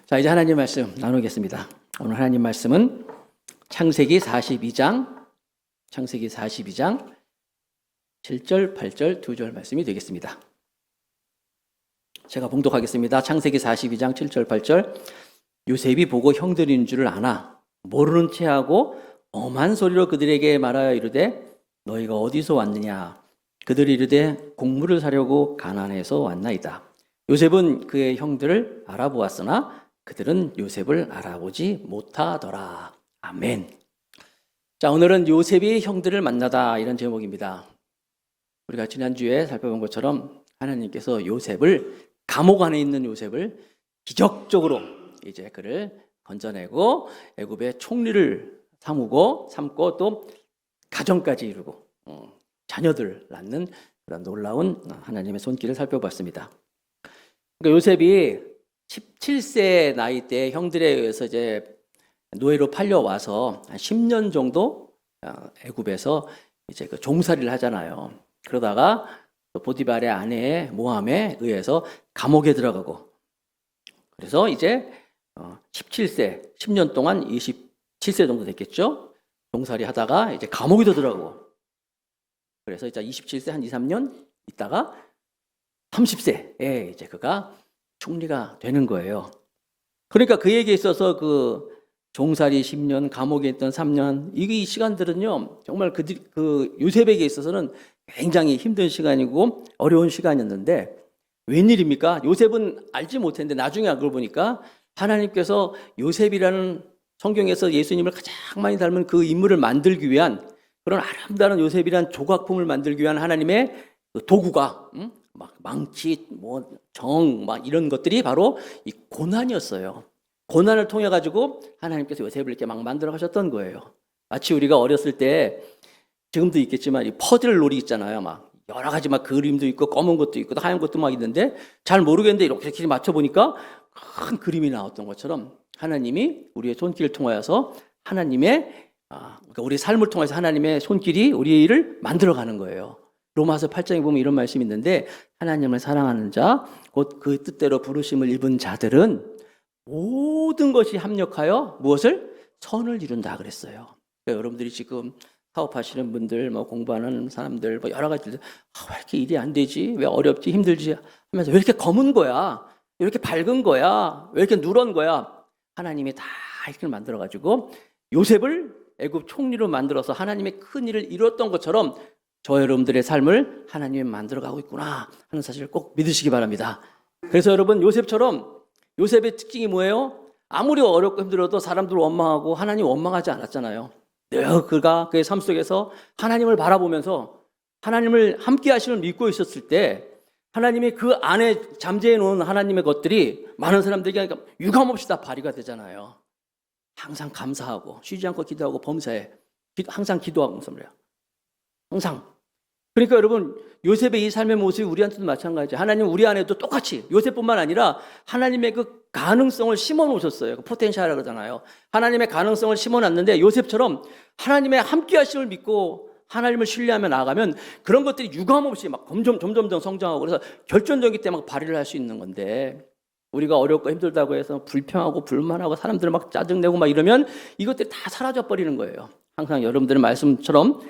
자, 이제 하나님 말씀 나누겠습니다. 오늘 하나님 말씀은 창세기 42장 7절, 8절, 2절 말씀이 되겠습니다. 제가 봉독하겠습니다. 창세기 42장 7절, 8절. 요셉이 보고 형들인 줄을 아나 모르는 체하고 엄한 소리로 그들에게 말하여 이르되 너희가 어디서 왔느냐? 그들이 이르되 곡물을 사려고 가나안에서 왔나이다. 요셉은 그의 형들을 알아보았으나 그들은 요셉을 알아보지 못하더라. 아멘. 자, 오늘은 요셉이 형들을 만나다, 이런 제목입니다. 우리가 지난주에 살펴본 것처럼 하나님께서 요셉을, 감옥 안에 있는 요셉을 기적적으로 이제 그를 건져내고 애굽의 총리를 삼고 또 가정까지 이루고 자녀들 낳는 그런 놀라운 하나님의 손길을 살펴봤습니다. 그러니까 요셉이 17세 나이 때 형들에 의해서 이제 노예로 팔려와서 한 10년 정도 애굽에서 이제 그 종살이를 하잖아요. 그러다가 보디발의 아내 모함에 의해서 감옥에 들어가고, 그래서 이제 17세, 10년 동안 27세 정도 됐겠죠. 종살이 하다가 이제 감옥에도 들어가고, 그래서 이제 27세 한 2, 3년 있다가 30세에 이제 그가 총리가 되는 거예요. 그러니까 그에게 있어서 그 종살이 10년, 감옥에 있던 3년, 이 시간들은요, 정말 그 요셉에게 있어서는 굉장히 힘든 시간이고 어려운 시간이었는데, 웬일입니까? 요셉은 알지 못했는데 나중에 알고 보니까 하나님께서 요셉이라는, 성경에서 예수님을 가장 많이 닮은 그 인물을 만들기 위한, 그런 아름다운 요셉이라는 조각품을 만들기 위한 하나님의 도구가, 막 망치, 막 이런 것들이 바로 이 고난이었어요. 고난을 통해 가지고 하나님께서 요셉을 이렇게 막 만들어 가셨던 거예요. 마치 우리가 어렸을 때, 지금도 있겠지만 이 퍼즐 놀이 있잖아요. 막 여러 가지 막 그림도 있고 검은 것도 있고 하얀 것도 막 있는데 잘 모르겠는데 이렇게 맞춰 보니까 큰 그림이 나왔던 것처럼 하나님이 우리의 손길을 통하여서 그러니까 우리 삶을 통해서 하나님의 손길이 우리의 일을 만들어 가는 거예요. 로마서 8장에 보면 이런 말씀이 있는데, 하나님을 사랑하는 자, 곧 그 뜻대로 부르심을 입은 자들은 모든 것이 합력하여 무엇을? 선을 이룬다 그랬어요. 그러니까 여러분들이 지금 사업하시는 분들, 공부하는 사람들, 여러 가지, 왜 이렇게 일이 안 되지? 왜 어렵지? 힘들지? 하면서 왜 이렇게 검은 거야? 왜 이렇게 밝은 거야? 왜 이렇게 누런 거야? 하나님이 다 이렇게 만들어가지고 요셉을 애굽 총리로 만들어서 하나님의 큰 일을 이뤘던 것처럼 저 여러분들의 삶을 하나님이 만들어가고 있구나 하는 사실을 꼭 믿으시기 바랍니다. 그래서 여러분, 요셉의 특징이 뭐예요? 아무리 어렵고 힘들어도 사람들 원망하고 하나님 원망하지 않았잖아요. 늘 그가 그의 삶 속에서 하나님을 바라보면서 하나님을 함께 하심을 믿고 있었을 때, 하나님이 그 안에 잠재해 놓은 하나님의 것들이 많은 사람들에게 유감없이 다 발휘가 되잖아요. 항상 감사하고 쉬지 않고 기도하고 범사에 항상 기도하고 그래요. 항상. 그러니까 여러분, 요셉의 이 삶의 모습이 우리한테도 마찬가지예요. 하나님 우리 안에도 똑같이, 요셉뿐만 아니라 하나님의 그 가능성을 심어 놓으셨어요. 그 포텐셜이라고 그러잖아요. 하나님의 가능성을 심어 놨는데, 요셉처럼 하나님의 함께 하심을 믿고 하나님을 신뢰하며 나아가면 그런 것들이 유감없이 막 점점 성장하고, 그래서 결정적일 때 막 발휘를 할 수 있는 건데, 우리가 어렵고 힘들다고 해서 불평하고 불만하고 사람들 막 짜증내고 막 이러면 이것들이 다 사라져 버리는 거예요. 항상 여러분들의 말씀처럼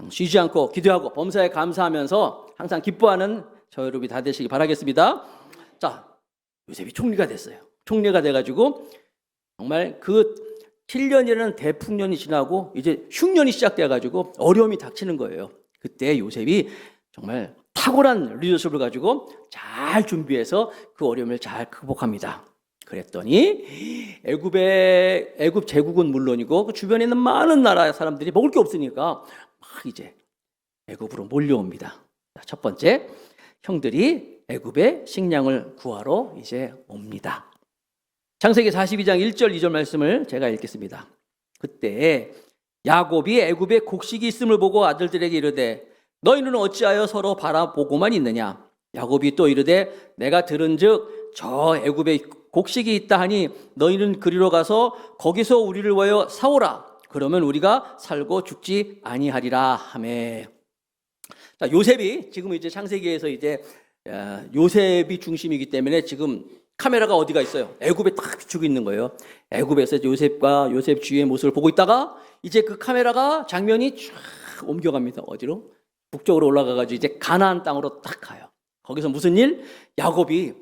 쉬지 않고 기도하고 범사에 감사하면서 항상 기뻐하는 저 여러분이 다 되시기 바라겠습니다. 자, 요셉이 총리가 됐어요. 총리가 돼가지고 정말 그 7년이라는 대풍년이 지나고 이제 흉년이 시작돼가지고 어려움이 닥치는 거예요. 그때 요셉이 정말 탁월한 리더십을 가지고 잘 준비해서 그 어려움을 잘 극복합니다. 그랬더니 애굽 제국은 물론이고 그 주변에 있는 많은 나라 사람들이 먹을 게 없으니까 막 이제 애굽으로 몰려옵니다. 첫 번째, 형들이 애굽의 식량을 구하러 이제 옵니다. 창세기 42장 1절 2절 말씀을 제가 읽겠습니다. 그때 야곱이 애굽에 곡식이 있음을 보고 아들들에게 이르되 너희는 어찌하여 서로 바라보고만 있느냐? 야곱이 또 이르되 내가 들은즉 저 애굽에 곡식이 있다 하니 너희는 그리로 가서 거기서 우리를 위하여 사오라. 그러면 우리가 살고 죽지 아니하리라 하매. 자, 요셉이 지금 이제 창세기에서 이제 요셉이 중심이기 때문에 지금 카메라가 어디가 있어요? 애굽에 딱 비추고 있는 거예요. 애굽에서 요셉과 요셉 주위의 모습을 보고 있다가 이제 그 카메라가 장면이 쫙 옮겨갑니다. 어디로? 북쪽으로 올라가가지고 이제 가나안 땅으로 딱 가요. 거기서 무슨 일? 야곱이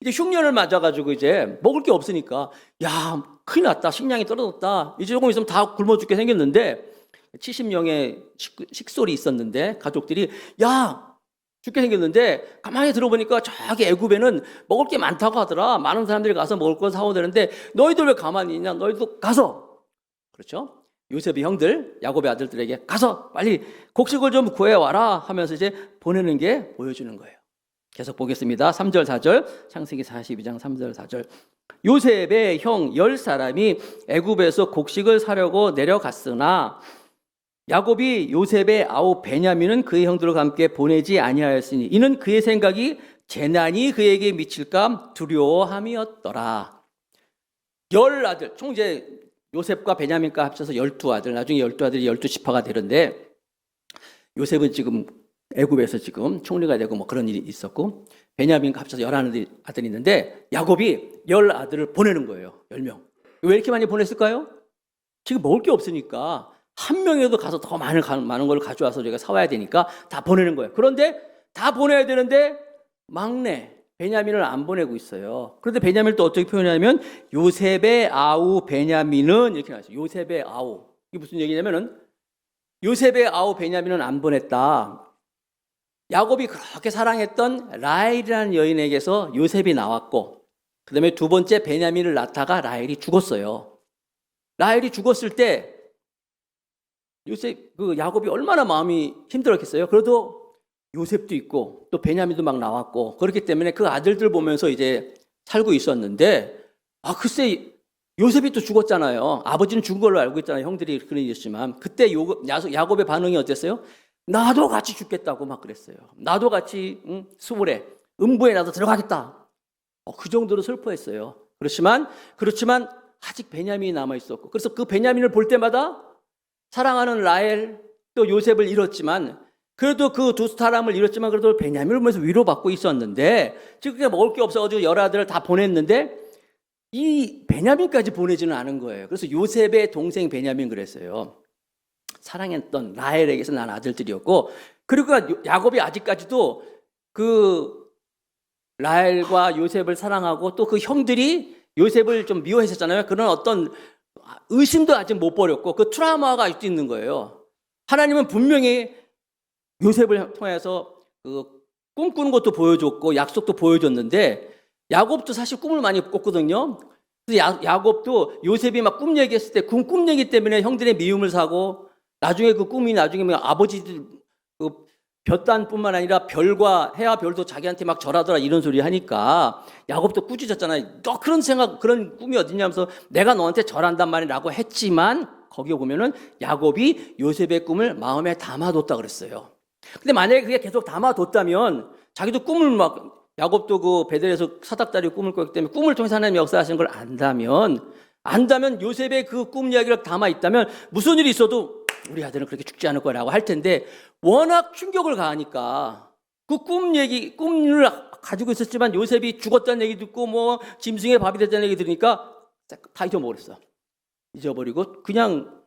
이제 흉년을 맞아가지고 이제 먹을 게 없으니까 야, 큰일 났다. 식량이 떨어졌다. 이제 조금 있으면 다 굶어 죽게 생겼는데 70명의 식솔이 있었는데 가족들이 야, 죽게 생겼는데 가만히 들어보니까 저기 애굽에는 먹을 게 많다고 하더라. 많은 사람들이 가서 먹을 거 사오야 되는데 너희들 왜 가만히 있냐? 너희도 가서. 그렇죠? 요셉의 형들, 야곱의 아들들에게 가서 빨리 곡식을 좀 구해와라 하면서 이제 보내는 게 보여주는 거예요. 계속 보겠습니다. 3절, 4절, 창세기 42장 3절, 4절. 요셉의 형 10사람이 애굽에서 곡식을 사려고 내려갔으나 야곱이 요셉의 아우 베냐민은 그의 형들과 함께 보내지 아니하였으니 이는 그의 생각이 재난이 그에게 미칠까 두려워함이었더라. 10아들, 총 이제 요셉과 베냐민과 합쳐서 12아들, 나중에 12아들이 12지파가 되는데 요셉은 지금 애굽에서 지금 총리가 되고 뭐 그런 일이 있었고 베냐민과 합쳐서 11아들이 있는데 야곱이 10아들을 보내는 거예요. 10명. 왜 이렇게 많이 보냈을까요? 지금 먹을 게 없으니까 한 명이라도 가서 더 많은 걸 가져와서 저희가 사와야 되니까 다 보내는 거예요. 그런데 다 보내야 되는데 막내 베냐민을 안 보내고 있어요. 그런데 베냐민을 또 어떻게 표현하냐면 요셉의 아우 베냐민은 이렇게 나왔어요. 요셉의 아우. 이게 무슨 얘기냐면은 요셉의 아우 베냐민은 안 보냈다. 야곱이 그렇게 사랑했던 라헬이라는 여인에게서 요셉이 나왔고 그 다음에 두 번째 베냐민을 낳다가 라헬이 죽었어요. 라헬이 죽었을 때 야곱이 얼마나 마음이 힘들었겠어요. 그래도 요셉도 있고 또 베냐민도 막 나왔고 그렇기 때문에 그 아들들 보면서 이제 살고 있었는데 글쎄 요셉이 또 죽었잖아요. 아버지는 죽은 걸로 알고 있잖아요. 형들이 그런 일이었지만 그때 야곱의 반응이 어땠어요? 나도 같이 죽겠다고 막 그랬어요. 나도 같이 수월에 음부에 나도 들어가겠다. 그 정도로 슬퍼했어요. 그렇지만 아직 베냐민이 남아 있었고 그래서 그 베냐민을 볼 때마다 사랑하는 라헬 또 요셉을 잃었지만 그래도 그 두 사람을 잃었지만 그래도 베냐민을 보면서 위로받고 있었는데 지금 먹을 게 없어가지고 10아들을 다 보냈는데 이 베냐민까지 보내지는 않은 거예요. 그래서 요셉의 동생 베냐민 그랬어요. 사랑했던 라헬에게서 난 아들들이었고 그리고 야곱이 아직까지도 그 라헬과 요셉을 사랑하고 또 그 형들이 요셉을 좀 미워했었잖아요. 그런 어떤 의심도 아직 못 버렸고 그 트라우마가 아직도 있는 거예요. 하나님은 분명히 요셉을 통해서 그 꿈꾸는 것도 보여줬고 약속도 보여줬는데 야곱도 사실 꿈을 많이 꿨거든요. 그래서 야곱도 요셉이 막 꿈 얘기했을 때 꿈 얘기 때문에 형들의 미움을 사고 나중에 그 꿈이 나중에 아버지들 그 볕단뿐만 아니라 별과 해와 별도 자기한테 막 절하더라 이런 소리 하니까 야곱도 꾸짖었잖아요. 너 그런 생각 그런 꿈이 어딨냐면서 내가 너한테 절한단 말이라고 했지만 거기에 보면은 야곱이 요셉의 꿈을 마음에 담아뒀다 그랬어요. 근데 만약에 그게 계속 담아뒀다면 자기도 꿈을 막 야곱도 그 베델에서 사닥다리 꿈을 꿨기 때문에 꿈을 통해서 하나님이 역사하시는 걸 안다면 요셉의 그 꿈 이야기를 담아 있다면 무슨 일이 있어도 우리 아들은 그렇게 죽지 않을 거라고 할 텐데 워낙 충격을 가하니까 그 꿈을 가지고 있었지만 요셉이 죽었다는 얘기 듣고 뭐 짐승의 밥이 됐다는 얘기 들으니까 다 잊어버렸어. 잊어버리고 그냥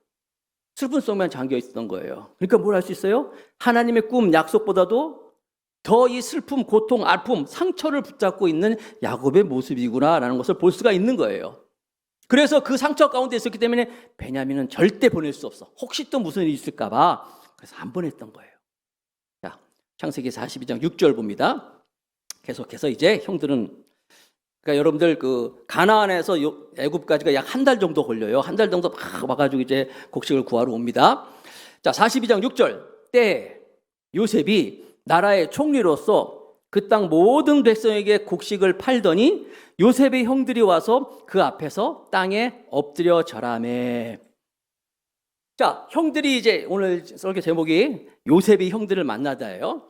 슬픈 속에만 잠겨 있었던 거예요. 그러니까 뭘 할 수 있어요? 하나님의 꿈 약속보다도 더 이 슬픔, 고통, 아픔, 상처를 붙잡고 있는 야곱의 모습이구나라는 것을 볼 수가 있는 거예요. 그래서 그 상처 가운데 있었기 때문에 베냐민은 절대 보낼 수 없어. 혹시 또 무슨 일이 있을까 봐. 그래서 안 보냈던 거예요. 자, 창세기 42장 6절 봅니다. 계속해서 이제 형들은 그러니까 여러분들 그 가나안에서 애굽까지가 약 한 달 정도 걸려요. 한 달 정도 막 와가지고 이제 곡식을 구하러 옵니다. 자, 42장 6절 때 요셉이 나라의 총리로서 그 땅 모든 백성에게 곡식을 팔더니 요셉의 형들이 와서 그 앞에서 땅에 엎드려 절하매. 자, 형들이 이제 오늘 설교 제목이 요셉이 형들을 만나다예요.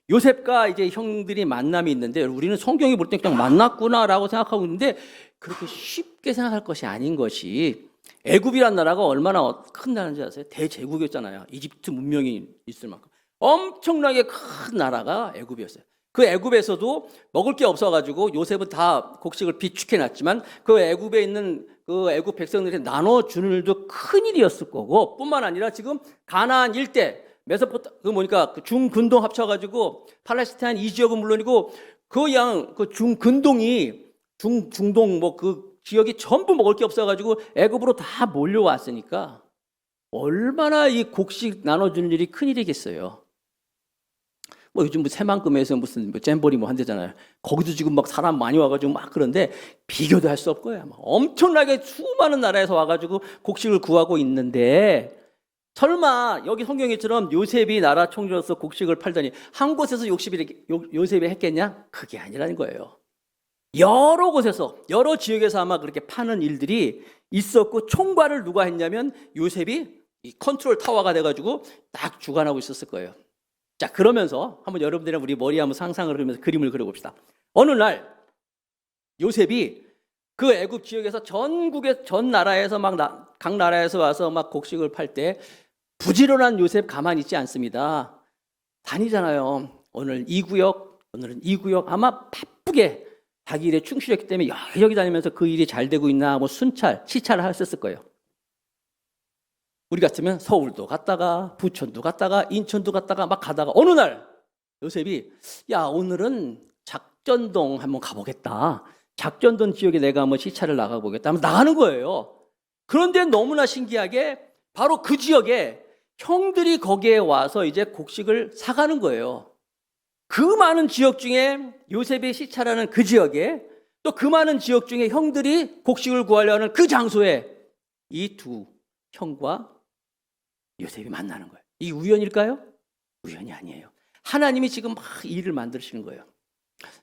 요셉과 이제 형들이 만남이 있는데 우리는 성경이 볼 때 그냥 만났구나라고 생각하고 있는데 그렇게 쉽게 생각할 것이 아닌 것이 애굽이란 나라가 얼마나 큰 나라인지 아세요? 대제국이었잖아요. 이집트 문명이 있을 만큼 엄청나게 큰 나라가 애굽이었어요. 그 애굽에서도 먹을 게 없어가지고 요셉은 다 곡식을 비축해놨지만 그 애굽에 있는 그 애굽 백성들이 나눠주는 일도 큰 일이었을 거고, 뿐만 아니라 지금 가나안 일대 그 뭐니까 그 중근동 합쳐가지고 팔레스타인 이 지역은 물론이고 그 중근동이 중동 뭐 그 지역이 전부 먹을 게 없어가지고 애굽으로 다 몰려왔으니까 얼마나 이 곡식 나눠주는 일이 큰 일이겠어요. 뭐 요즘 뭐 새만금에서 무슨 뭐 잼버리 뭐 한대잖아요. 거기도 지금 막 사람 많이 와가지고 막 그런데 비교도 할 수 없고요. 막 엄청나게 수많은 나라에서 와가지고 곡식을 구하고 있는데, 설마 여기 성경에처럼 요셉이 나라 총리로서 곡식을 팔더니 한 곳에서 요셉이 했겠냐? 그게 아니라는 거예요. 여러 곳에서 여러 지역에서 아마 그렇게 파는 일들이 있었고, 총괄을 누가 했냐면 요셉이 이 컨트롤 타워가 돼가지고 딱 주관하고 있었을 거예요. 자, 그러면서 한번 여러분들이랑 우리 머리에 한번 상상을 하면서 그림을 그려봅시다. 어느 날 요셉이 그 애굽 지역에서 전국의 전 나라에서 각 나라에서 와서 막 곡식을 팔 때 부지런한 요셉 가만히 있지 않습니다. 다니잖아요. 오늘 이 구역, 오늘은 이 구역. 아마 바쁘게 자기 일에 충실했기 때문에 여기저기 다니면서 그 일이 잘 되고 있나 뭐 시찰을 하셨을 거예요. 우리 같으면 서울도 갔다가 부천도 갔다가 인천도 갔다가 막 가다가 어느 날 요셉이 야, 오늘은 작전동 한번 가보겠다. 작전동 지역에 내가 한번 시찰을 나가보겠다 하면 나가는 거예요. 그런데 너무나 신기하게 바로 그 지역에 형들이 거기에 와서 이제 곡식을 사가는 거예요. 그 많은 지역 중에 요셉이 시찰하는 그 지역에 또 그 많은 지역 중에 형들이 곡식을 구하려 하는 그 장소에 이 두 형과 요셉이 만나는 거예요. 이 우연일까요? 우연이 아니에요. 하나님이 지금 막 일을 만드시는 거예요.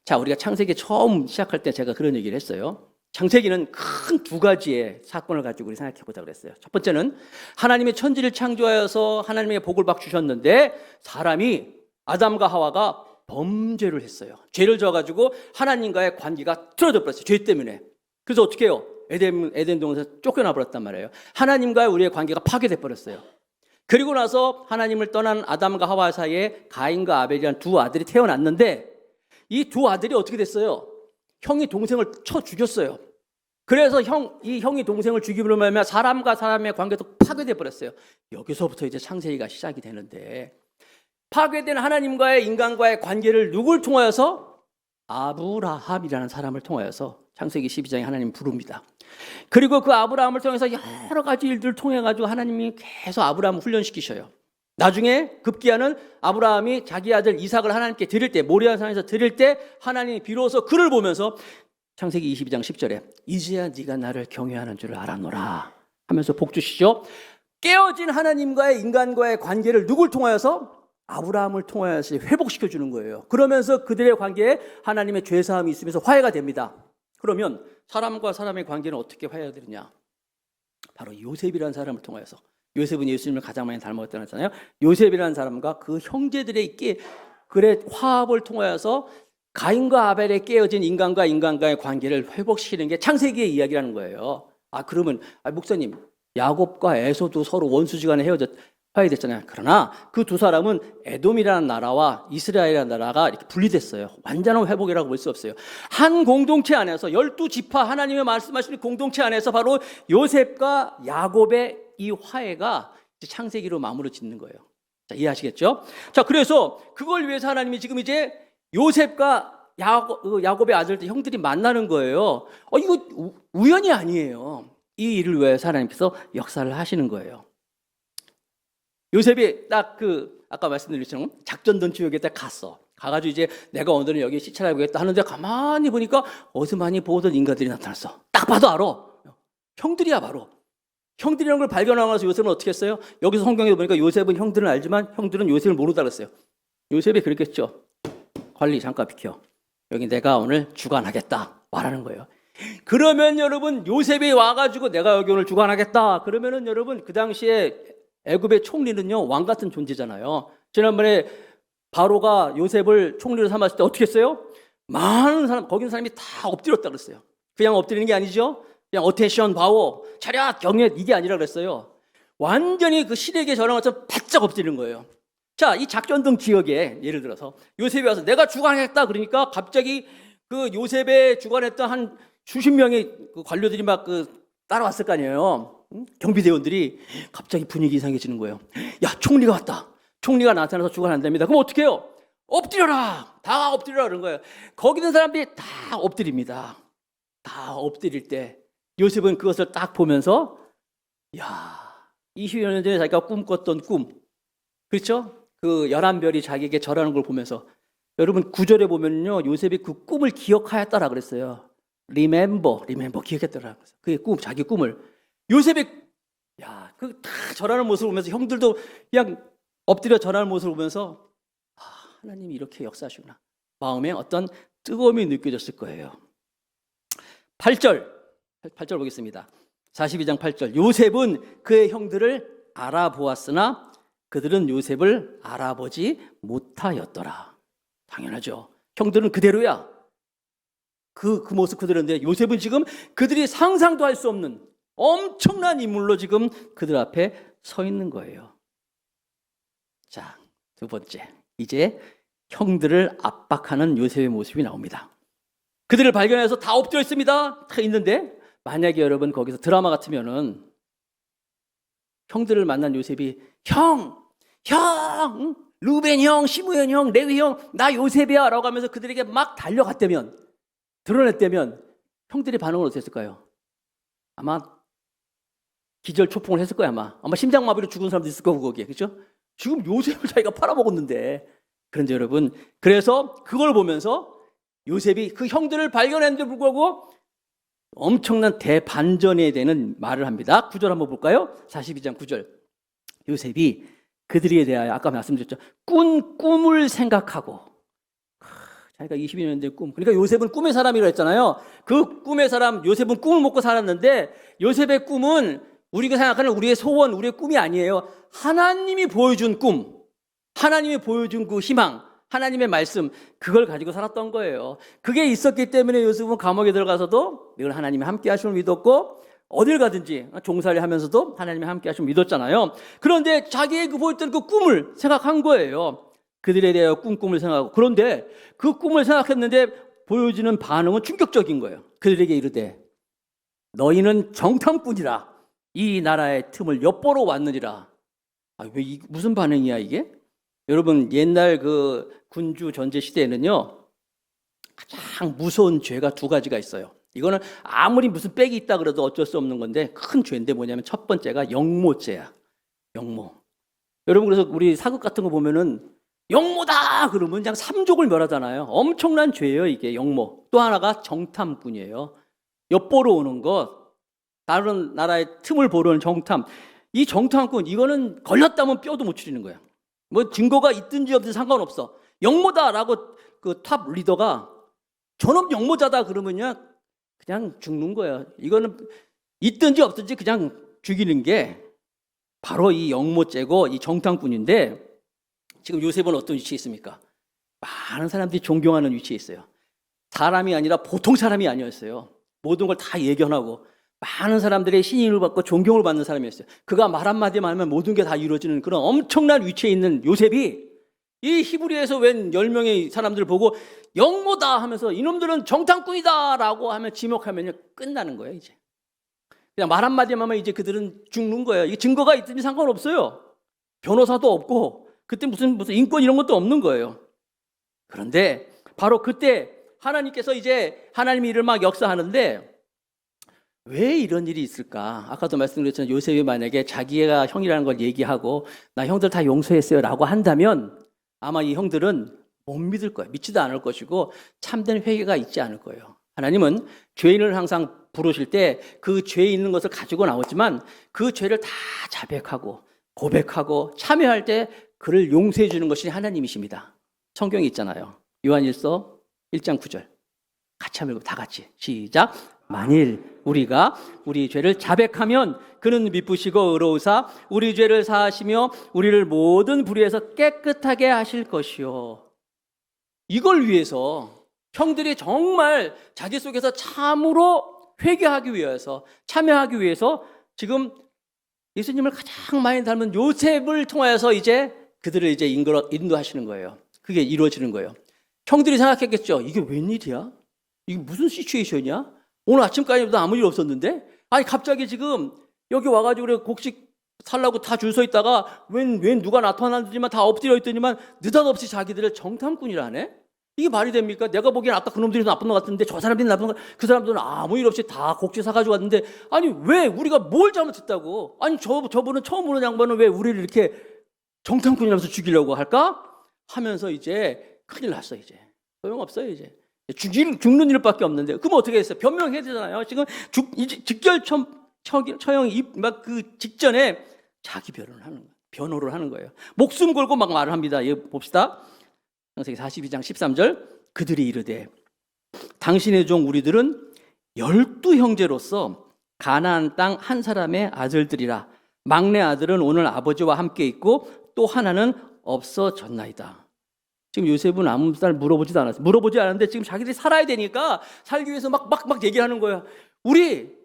자, 우리가 창세기 처음 시작할 때 제가 그런 얘기를 했어요. 창세기는 큰 두 가지의 사건을 가지고 우리 생각해 보자 그랬어요. 첫 번째는 하나님의 천지를 창조하여서 하나님의 복을 막 주셨는데 사람이 아담과 하와가 범죄를 했어요. 죄를 져가지고 하나님과의 관계가 틀어져 버렸어요. 죄 때문에. 그래서 어떻게 해요? 에덴 동산에서 쫓겨나 버렸단 말이에요. 하나님과의 우리의 관계가 파괴돼 버렸어요. 그리고 나서 하나님을 떠난 아담과 하와 사이에 가인과 아벨이라는 두 아들이 태어났는데 이 두 아들이 어떻게 됐어요? 형이 동생을 쳐 죽였어요. 그래서 이 형이 동생을 죽임으로 말미암아 사람과 사람의 관계도 파괴돼 버렸어요. 여기서부터 이제 창세기가 시작이 되는데, 파괴된 하나님과의 인간과의 관계를 누굴 통하여서? 아브라함이라는 사람을 통하여서 창세기 12장에 하나님 부릅니다. 그리고 그 아브라함을 통해서 여러 가지 일들을 통해 가지고 하나님이 계속 아브라함을 훈련시키셔요. 나중에 급기야는 아브라함이 자기 아들 이삭을 하나님께 드릴 때, 모리아 산에서 드릴 때 하나님이 비로소 그를 보면서 창세기 22장 10절에 이제야 네가 나를 경외하는 줄을 알았노라 하면서 복 주시죠. 깨어진 하나님과의 인간과의 관계를 누굴 통하여서? 아브라함을 통하여서 회복시켜 주는 거예요. 그러면서 그들의 관계에 하나님의 죄사함이 있으면서 화해가 됩니다. 그러면 사람과 사람의 관계는 어떻게 화해가 되느냐? 바로 요셉이라는 사람을 통하여서. 요셉은 예수님을 가장 많이 닮았다고 했잖아요. 요셉이라는 사람과 그 형제들의 그의 화합을 통하여서 가인과 아벨에 깨어진 인간과 인간과의 관계를 회복시키는 게 창세기의 이야기라는 거예요. 그러면 목사님, 야곱과 에서도 서로 원수지간에 화해됐잖아요. 그러나 그 두 사람은 에돔이라는 나라와 이스라엘이라는 나라가 이렇게 분리됐어요. 완전한 회복이라고 볼 수 없어요. 한 공동체 안에서 12지파 하나님의 말씀하시는 공동체 안에서 바로 요셉과 야곱의 이 화해가 창세기로 마무리 짓는 거예요. 자, 이해하시겠죠? 자, 그래서 그걸 위해서 하나님이 지금 이제 요셉과 야곱의 아들들 형들이 만나는 거예요. 이거 우연이 아니에요. 이 일을 위해서 하나님께서 역사를 하시는 거예요. 요셉이 딱 아까 말씀드린 것처럼 작전던 지역에 딱 가가지고 이제 내가 오늘은 여기 시찰하겠다 하는데 가만히 보니까 어디서 많이 보던 인간들이 나타났어. 딱 봐도 알아. 형들이야, 바로. 형들이라는 걸 발견하고 나서 요셉은 어떻게 했어요? 여기서 성경에 보니까 요셉은 형들은 알지만 형들은 요셉을 모르다 그랬어요. 요셉이 그랬겠죠. 관리 잠깐 비켜. 여기 내가 오늘 주관하겠다 말하는 거예요. 그러면 여러분, 요셉이 와가지고 내가 여기 오늘 주관하겠다 그러면은 여러분, 그 당시에 애굽의 총리는요 왕 같은 존재잖아요. 지난번에 바로가 요셉을 총리로 삼았을 때 어떻게 했어요? 많은 사람, 거기 있는 사람이 다 엎드렸다 그랬어요. 그냥 엎드리는 게 아니죠. 그냥 어텐션 파워, 차렷 경례 이게 아니라 그랬어요. 완전히 그 시댁에 저런 것처럼 바짝 엎드리는 거예요. 자, 이 작전동 지역에 예를 들어서 요셉이 와서 내가 주관하겠다 그러니까 갑자기 그 요셉에 주관했던 한 수십 명의 그 관료들이 막 따라왔을 거 아니에요. 경비대원들이. 갑자기 분위기 이상해지는 거예요. 야, 총리가 왔다. 총리가 나타나서 주관한답니다. 그럼 어떻게 해요? 엎드려라. 다 엎드려라 그런 거예요. 거기 있는 사람들이 다 엎드립니다. 다 엎드릴 때 요셉은 그것을 딱 보면서, 야, 20여 년 전에 자기가 꿈꿨던 꿈, 그렇죠? 그 11별이 자기에게 절하는 걸 보면서, 여러분 9절에 보면요, 요셉이 그 꿈을 기억하였다라 그랬어요. remember 기억했더라. 그게 꿈, 자기 꿈을. 요셉이, 야, 그 다 절하는 모습을 보면서 형들도 그냥 엎드려 절하는 모습을 보면서, 아, 하나님이 이렇게 역사하시구나. 마음에 어떤 뜨거움이 느껴졌을 거예요. 8절 보겠습니다. 42장 8절. 요셉은 그의 형들을 알아보았으나 그들은 요셉을 알아보지 못하였더라. 당연하죠. 형들은 그대로야. 그 모습 그대로인데 요셉은 지금 그들이 상상도 할 수 없는 엄청난 인물로 지금 그들 앞에 서 있는 거예요. 자, 두 번째. 이제 형들을 압박하는 요셉의 모습이 나옵니다. 그들을 발견해서 다 엎드려 있습니다. 다 있는데 만약에 여러분 거기서 드라마 같으면은 형들을 만난 요셉이 형, 루벤 형, 시므온 형, 레위 형, 나 요셉이야 라고 하면서 그들에게 막 달려갔다면, 드러냈다면 형들의 반응은 어땠을까요? 아마 기절 초풍을 했을 거야. 아마 심장마비로 죽은 사람도 있을 거고 거기에. 그렇죠? 지금 요셉을 자기가 팔아먹었는데. 그런데 여러분, 그래서 그걸 보면서 요셉이 그 형들을 발견했는데 불구하고 엄청난 대반전에 대한 말을 합니다. 9절 한번 볼까요? 42장 9절. 요셉이 그들에 대하여 아까 말씀드렸죠. 꿈을 생각하고, 자기가 22년 된 꿈. 그러니까 요셉은 꿈의 사람이라고 했잖아요. 그 꿈의 사람, 요셉은 꿈을 먹고 살았는데 요셉의 꿈은 우리가 생각하는 우리의 소원, 우리의 꿈이 아니에요. 하나님이 보여준 꿈, 하나님이 보여준 그 희망, 하나님의 말씀, 그걸 가지고 살았던 거예요. 그게 있었기 때문에 요셉은 감옥에 들어가서도 이걸 하나님이 함께 하심을 믿었고, 어딜 가든지 종살이 하면서도 하나님이 함께 하심을 믿었잖아요. 그런데 자기의 그 보였던 그 꿈을 생각한 거예요. 그들에 대하여 꿈을 생각하고. 그런데 그 꿈을 생각했는데 보여지는 반응은 충격적인 거예요. 그들에게 이르되 너희는 정탐꾼이라 이 나라의 틈을 엿보러 왔느니라. 무슨 반응이야 이게? 여러분, 옛날 그 군주 전제 시대에는요, 가장 무서운 죄가 두 가지가 있어요. 이거는 아무리 무슨 빽이 있다 그래도 어쩔 수 없는 건데 큰 죄인데 뭐냐면 첫 번째가 영모죄야. 영모. 여러분, 그래서 우리 사극 같은 거 보면은 영모다 그러면 그냥 삼족을 멸하잖아요. 엄청난 죄예요 이게, 영모. 또 하나가 정탐꾼이에요. 엿보러 오는 것, 다른 나라의 틈을 보러 오는 정탐. 이 정탐꾼, 이거는 걸렸다면 뼈도 못 추리는 거야. 뭐 증거가 있든지 없든지 상관없어. 영모다라고 그 탑 리더가 저놈 영모자다 그러면요 그냥 죽는 거예요. 이거는 있든지 없든지 그냥 죽이는 게 바로 이 영모죄고 이 정탐꾼인데, 지금 요셉은 어떤 위치에 있습니까? 많은 사람들이 존경하는 위치에 있어요. 사람이 아니라 보통 사람이 아니었어요. 모든 걸 다 예견하고 많은 사람들의 신임을 받고 존경을 받는 사람이었어요. 그가 말 한마디만 하면 모든 게 다 이루어지는 그런 엄청난 위치에 있는 요셉이 이 히브리에서 웬 10명의 사람들을 보고 영모다 하면서 이놈들은 정탐꾼이다 라고 하면 지목하면 끝나는 거예요. 이제 그냥 말 한마디만 하면 이제 그들은 죽는 거예요. 이게 증거가 있든지 상관없어요. 변호사도 없고 그때 무슨 인권 이런 것도 없는 거예요. 그런데 바로 그때 하나님께서 이제 하나님의 일을 막 역사하는데, 왜 이런 일이 있을까? 아까도 말씀드렸잖아요. 요셉이 만약에 자기가 형이라는 걸 얘기하고 나 형들 다 용서했어요 라고 한다면 아마 이 형들은 못 믿을 거예요. 믿지도 않을 것이고 참된 회개가 있지 않을 거예요. 하나님은 죄인을 항상 부르실 때 그 죄에 있는 것을 가지고 나오지만 그 죄를 다 자백하고 고백하고 참여할 때 그를 용서해 주는 것이 하나님이십니다. 성경에 있잖아요. 요한일서 1장 9절. 같이 한번 읽고 다 같이 시작. 만일 우리가 우리 죄를 자백하면 그는 미쁘시고 의로우사 우리 죄를 사하시며 우리를 모든 불의에서 깨끗하게 하실 것이요. 이걸 위해서 형들이 정말 자기 속에서 참으로 회개하기 위해서, 참여하기 위해서 지금 예수님을 가장 많이 닮은 요셉을 통하여서 이제 그들을 이제 인도하시는 거예요. 그게 이루어지는 거예요. 형들이 생각했겠죠. 이게 웬일이야? 이게 무슨 시츄에이션이야? 오늘 아침까지도 아무 일 없었는데? 아니 갑자기 지금 여기 와가지고 그래 곡식 살라고 다 줄 서 있다가 웬 누가 나타났더니만 다 엎드려 있더니만 느닷없이 자기들을 정탐꾼이라네? 이게 말이 됩니까? 내가 보기엔 아까 그놈들이 나쁜 것 같은데 저 사람들이 나쁜 것 같은데 그 사람들은 아무 일 없이 다 곡식 사가지고 왔는데 아니 왜 우리가 뭘 잘못했다고? 아니 저분은 처음 오는 양반은 왜 우리를 이렇게 정탐꾼이라면서 죽이려고 할까? 하면서 이제 큰일 났어 이제. 소용없어요 이제. 죽는 일밖에 없는데 그럼 어떻게 했어요? 변명해야 되잖아요. 지금 직결 처형이 막 그 직전에 자기 변호를 하는 거예요. 목숨 걸고 막 말을 합니다. 예, 봅시다. 창세기 42장 13절 그들이 이르되 당신의 종 우리들은 12형제로서 가나안 땅 한 사람의 아들들이라 막내 아들은 오늘 아버지와 함께 있고 또 하나는 없어졌나이다. 지금 요셉은 아무 말 물어보지도 않았어요. 물어보지 않았는데 지금 자기들이 살아야 되니까 살기 위해서 막 얘기하는 거예요. 우리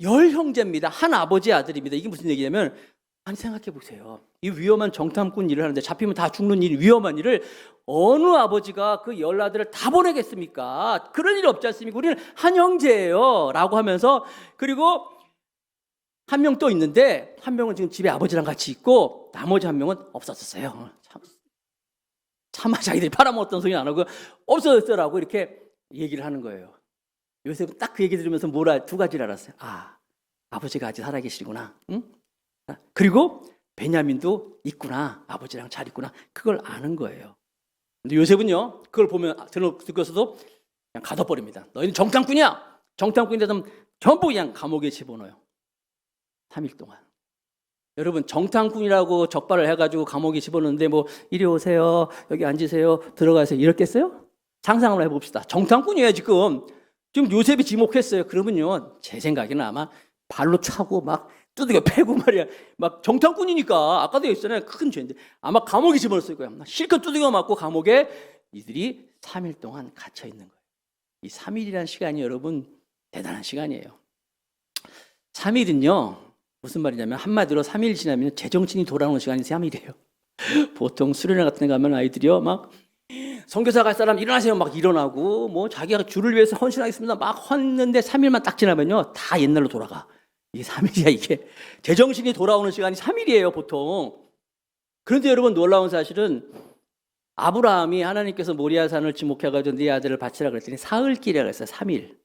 10형제입니다. 한 아버지의 아들입니다. 이게 무슨 얘기냐면 아니 생각해 보세요. 이 위험한 정탐꾼 일을 하는데 잡히면 다 죽는 일, 위험한 일을 어느 아버지가 그 10아들을 다 보내겠습니까? 그럴 일 없지 않습니까? 우리는 한 형제예요. 라고 하면서 그리고 한 명 또 있는데 한 명은 지금 집에 아버지랑 같이 있고 나머지 한 명은 없어졌어요. 차마 자기들이 팔아먹었던 소리 안 하고 없어졌더라고 이렇게 얘기를 하는 거예요. 요셉은 딱 그 얘기 들으면서 두 가지를 알았어요. 아버지가 아직 살아계시구나. 응? 그리고 베냐민도 있구나. 아버지랑 잘 있구나. 그걸 아는 거예요. 근데 요셉은요, 그걸 보면 듣고서도 그냥 가둬버립니다. 너희는 정탐꾼이야. 정탐꾼인데도 전부 그냥 감옥에 집어넣어요. 3일 동안. 여러분 정탐꾼이라고 적발을 해가지고 감옥에 집어넣는데 뭐 이리 오세요, 여기 앉으세요, 들어가세요 이랬겠어요? 상상을 해봅시다. 정탐꾼이에요 지금 요셉이 지목했어요. 그러면요 제 생각에는 아마 발로 차고 막 두들겨 패고 말이야. 막 정탐꾼이니까 아까도 얘기했잖아요. 큰 죄인데 아마 감옥에 집어넣었을 거예요. 실컷 두들겨 맞고 감옥에 이들이 3일 동안 갇혀 있는 거예요. 이 3일이라는 시간이 여러분 대단한 시간이에요. 3일은요 무슨 말이냐면 한마디로 3일 지나면 제정신이 돌아오는 시간이 3일이에요. 보통 수련회 같은 데 가면 아이들이요 막 선교사 갈 사람 일어나세요 막 일어나고 뭐 자기가 주를 위해서 헌신하겠습니다 막 헌는데 3일만 딱 지나면요 다 옛날로 돌아가. 이게 3일이야 이게. 제정신이 돌아오는 시간이 3일이에요 보통. 그런데 여러분 놀라운 사실은 아브라함이 하나님께서 모리아산을 지목해가지고 네 아들을 바치라 그랬더니 사흘길이라고 했어요. 3일.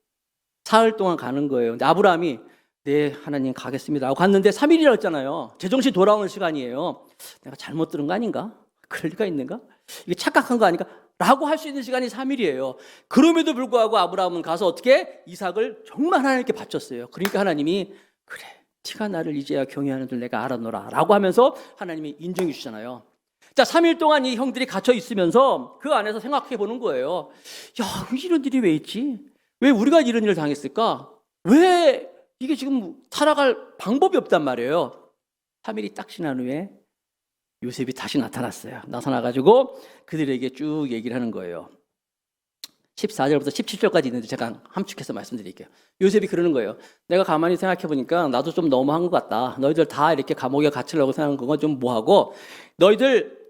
사흘 동안 가는 거예요. 근데 아브라함이 네 하나님 가겠습니다 하고 갔는데 3일이라고 했잖아요. 제정신 돌아오는 시간이에요. 내가 잘못 들은 거 아닌가? 그럴 리가 있는가? 이게 착각한 거 아닌가? 라고 할 수 있는 시간이 3일이에요. 그럼에도 불구하고 아브라함은 가서 어떻게? 이삭을 정말 하나님께 바쳤어요. 그러니까 하나님이 그래 네가 나를 이제야 경외하는 줄 내가 알았노라 라고 하면서 하나님이 인정해 주잖아요. 자, 3일 동안 이 형들이 갇혀 있으면서 그 안에서 생각해 보는 거예요. 야, 이런 일이 왜 있지? 왜 우리가 이런 일을 당했을까? 왜 이게 지금 살아갈 방법이 없단 말이에요. 3일이 딱 지난 후에 요셉이 다시 나타났어요. 나타나가지고 그들에게 쭉 얘기를 하는 거예요. 14절부터 17절까지 있는데 제가 함축해서 말씀드릴게요. 요셉이 그러는 거예요. 내가 가만히 생각해보니까 나도 좀 너무한 것 같다. 너희들 다 이렇게 감옥에 갇히려고 생각한 건 좀 뭐하고 너희들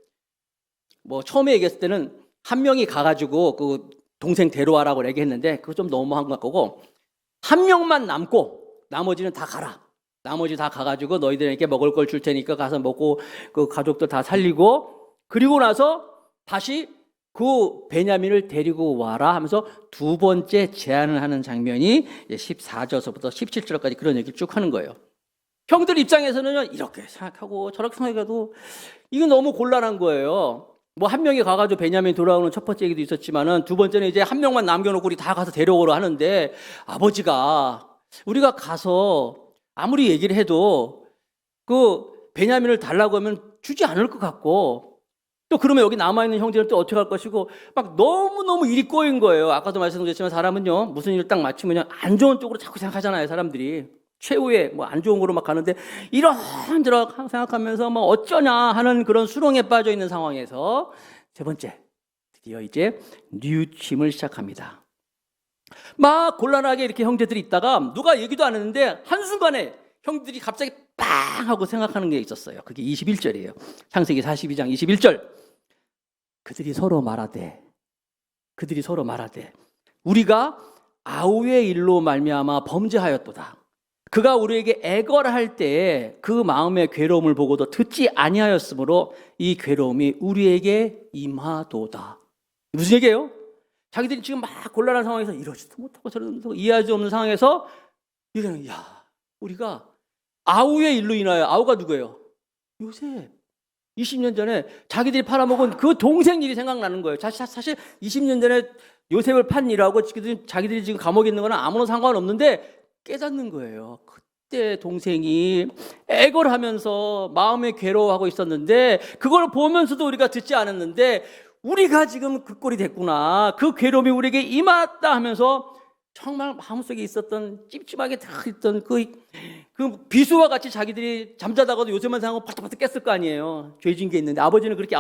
뭐 처음에 얘기했을 때는 한 명이 가가지고 그 동생 데려와라고 얘기했는데 그거 좀 너무한 것 같고 한 명만 남고 나머지는 다 가라. 나머지 다 가가지고 너희들에게 먹을 걸 줄 테니까 가서 먹고 그 가족들 다 살리고 그리고 나서 다시 그 베냐민을 데리고 와라 하면서 두 번째 제안을 하는 장면이 14절서부터 17절까지 그런 얘기를 쭉 하는 거예요. 형들 입장에서는 이렇게 생각하고 저렇게 생각해도 이게 너무 곤란한 거예요. 뭐 한 명이 가가지고 베냐민 돌아오는 첫 번째 얘기도 있었지만은 두 번째는 이제 한 명만 남겨놓고 우리 다 가서 데려오라 하는데 아버지가 우리가 가서 아무리 얘기를 해도 그 베냐민을 달라고 하면 주지 않을 것 같고 또 그러면 여기 남아있는 형제는 또 어떻게 할 것이고 막 너무너무 일이 꼬인 거예요. 아까도 말씀드렸지만 사람은요 무슨 일을 딱 마치면 안 좋은 쪽으로 자꾸 생각하잖아요. 사람들이 최후에 뭐 안 좋은 거로 막 가는데 이런저런 생각하면서 뭐 어쩌냐 하는 그런 수렁에 빠져 있는 상황에서 세 번째 드디어 이제 뉘우침을 시작합니다. 막 곤란하게 이렇게 형제들이 있다가 누가 얘기도 안 했는데 한순간에 형들이 갑자기 막 빵 하고 생각하는 게 있었어요. 그게 21절이에요. 창세기 42장 21절. 그들이 서로 말하되 우리가 아우의 일로 말미암아 범죄하였도다. 그가 우리에게 애걸할 때에 그 마음의 괴로움을 보고도 듣지 아니하였으므로 이 괴로움이 우리에게 임하도다. 무슨 얘기예요? 자기들이 지금 막 곤란한 상황에서 이러지도 못하고 저러지도 못하고 이해하지 없는 상황에서 이거는 우리가 아우의 일로 인하여, 아우가 누구예요? 요셉. 20년 전에 자기들이 팔아먹은 그 동생 일이 생각나는 거예요. 사실 20년 전에 요셉을 판 일하고 자기들이 지금 감옥에 있는 거는 아무런 상관없는데 깨닫는 거예요. 그때 동생이 애걸하면서 마음에 괴로워하고 있었는데 그걸 보면서도 우리가 듣지 않았는데 우리가 지금 그 꼴이 됐구나. 그 괴로움이 우리에게 임했다 하면서 정말 마음속에 있었던 찝찝하게 다 있던 그 비수와 같이 자기들이 잠자다가도 요새만 생각하고 바짝바짝 깼을 거 아니에요. 죄진 게 있는데 아버지는 그렇게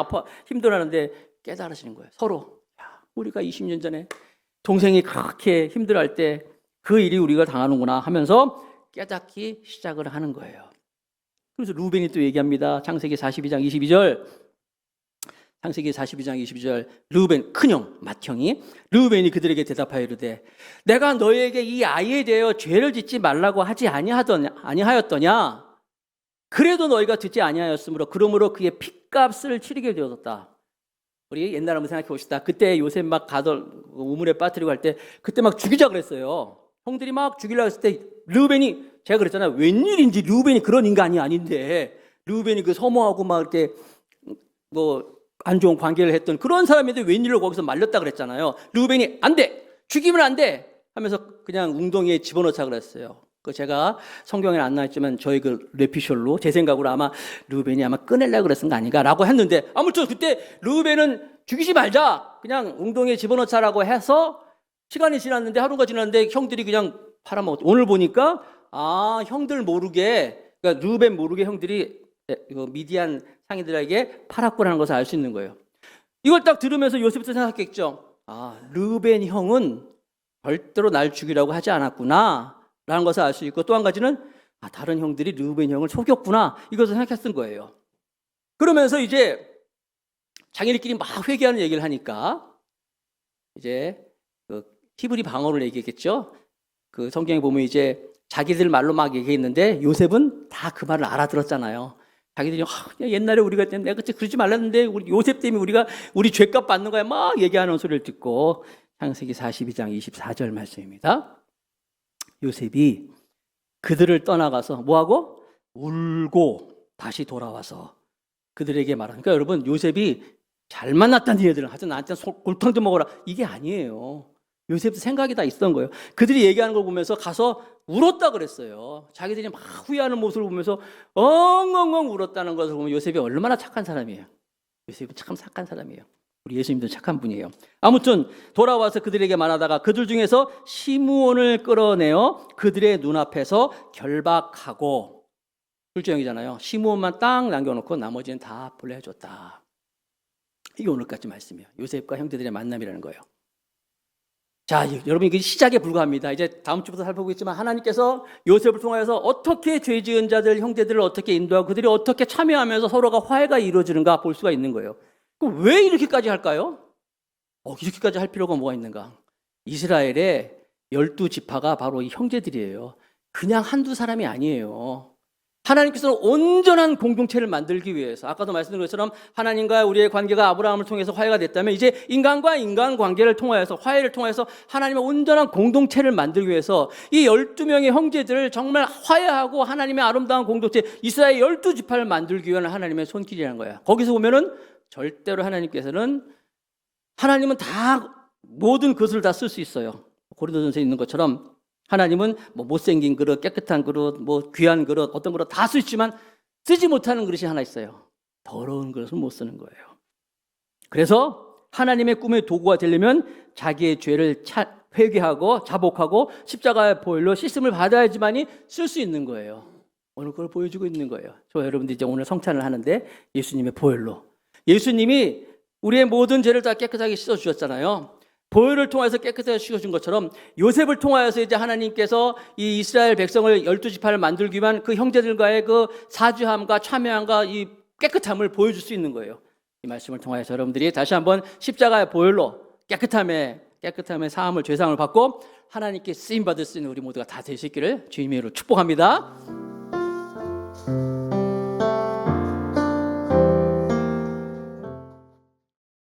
힘들어하는데 깨달으시는 거예요. 서로 우리가 20년 전에 동생이 그렇게 힘들어할 때 그 일이 우리가 당하는구나 하면서 깨닫기 시작을 하는 거예요. 그래서 루벤이 또 얘기합니다. 창세기 42장 22절. 창세기 42장 22절. 루벤 큰형 맏형이 루벤이 그들에게 대답하여 이르되 내가 너희에게 이 아이에 대하여 죄를 짓지 말라고 하지 아니하였더냐. 그래도 너희가 듣지 아니하였으므로 그러므로 그의 핏값을 치르게 되었다. 우리 옛날 한번 생각해 봅시다. 그때 요셉 막 우물에 빠뜨리고 할 때 그때 막 죽이자 그랬어요. 형들이 막 죽이려고 했을 때 르우벤이, 제가 그랬잖아요. 웬일인지 르우벤이 그런 인간이 아닌데 르우벤이 그 서모하고 막 이렇게 뭐 안 좋은 관계를 했던 그런 사람인데 웬일로 거기서 말렸다 그랬잖아요. 르우벤이 안 돼! 죽이면 안 돼! 하면서 그냥 웅덩이에 집어넣자 그랬어요. 제가 성경에 안 나왔지만 저희 그 레피셜로 제 생각으로 아마 르우벤이 아마 꺼내려고 그랬은 거 아닌가라고 했는데 아무튼 그때 르우벤은 죽이지 말자! 그냥 웅덩이에 집어넣자라고 해서 시간이 지났는데 하루가 지났는데 형들이 그냥 팔아먹었죠. 오늘 보니까 형들 모르게, 그러니까 르우벤 모르게 형들이 미디안 상인들에게 팔았구나는 것을 알 수 있는 거예요. 이걸 딱 들으면서 요셉부터 생각했겠죠. 르우벤 형은 절대로 날 죽이라고 하지 않았구나 라는 것을 알 수 있고, 또 한 가지는 다른 형들이 르우벤 형을 속였구나, 이것을 생각했던 거예요. 그러면서 이제 자기네끼리 막 회개하는 얘기를 하니까 이제 히브리 방언을 얘기했겠죠. 그 성경에 보면 이제 자기들 말로 막 얘기했는데 요셉은 다 그 말을 알아들었잖아요. 자기들이 옛날에 우리가 내가 그때 그러지 말랐는데 우리 요셉 때문에 우리 죄값 받는 거야 막 얘기하는 소리를 듣고, 창세기 42장 24절 말씀입니다. 요셉이 그들을 떠나가서 뭐하고? 울고 다시 돌아와서 그들에게 말하니까, 그러니까 여러분, 요셉이 잘 만났다는 얘들은 하여튼 나한테 골탕 좀 먹어라 이게 아니에요. 요셉도 생각이 다 있었던 거예요. 그들이 얘기하는 걸 보면서 가서 울었다 그랬어요. 자기들이 막 후회하는 모습을 보면서 엉엉엉 울었다는 것을 보면 요셉이 얼마나 착한 사람이에요. 요셉은 참 착한 사람이에요. 우리 예수님도 착한 분이에요. 아무튼 돌아와서 그들에게 말하다가 그들 중에서 시므온을 끌어내어 그들의 눈앞에서 결박하고, 술주형이잖아요. 시므온만 딱 남겨놓고 나머지는 다 벌레해줬다. 이게 오늘까지 말씀이에요. 요셉과 형제들의 만남이라는 거예요. 자, 여러분, 이게 시작에 불과합니다. 이제 다음 주부터 살펴보겠지만 하나님께서 요셉을 통하여서 어떻게 죄 지은 자들, 형제들을 어떻게 인도하고 그들이 어떻게 참여하면서 서로가 화해가 이루어지는가 볼 수가 있는 거예요. 그럼 왜 이렇게까지 할까요? 이렇게까지 할 필요가 뭐가 있는가? 이스라엘의 12지파가 바로 이 형제들이에요. 그냥 한두 사람이 아니에요. 하나님께서는 온전한 공동체를 만들기 위해서, 아까도 말씀드린 것처럼 하나님과 우리의 관계가 아브라함을 통해서 화해가 됐다면 이제 인간과 인간 관계를 통하여서, 화해를 통해서 하나님의 온전한 공동체를 만들기 위해서 이 12명의 형제들을 정말 화해하고 하나님의 아름다운 공동체, 이스라엘 12지파를 만들기 위한 하나님의 손길이라는 거야. 거기서 보면은 절대로 하나님은 다 모든 것을 다 쓸 수 있어요. 고린도전서에 있는 것처럼 하나님은 뭐 못생긴 그릇, 깨끗한 그릇, 뭐 귀한 그릇, 어떤 그릇 다 수 있지만 쓰지 못하는 그릇이 하나 있어요. 더러운 그릇은 못 쓰는 거예요. 그래서 하나님의 꿈의 도구가 되려면 자기의 죄를 회개하고 자복하고 십자가의 보혈로 씻음을 받아야지만이 쓸 수 있는 거예요. 오늘 그걸 보여주고 있는 거예요. 저 여러분들 이제 오늘 성찬을 하는데 예수님의 보혈로, 예수님이 우리의 모든 죄를 다 깨끗하게 씻어주셨잖아요. 보혈을 통해서 깨끗하게 씻어준 것처럼 요셉을 통하여서 이제 하나님께서 이 이스라엘 백성을 12지파를 만들기 위한 그 형제들과의 그 사주함과 참여함과 이 깨끗함을 보여줄 수 있는 거예요. 이 말씀을 통하여서 여러분들이 다시 한번 십자가의 보혈로 깨끗함의 사함을 죄사함을 받고 하나님께 쓰임 받을 수 있는 우리 모두가 다 되시기를 주님의 이름으로 축복합니다.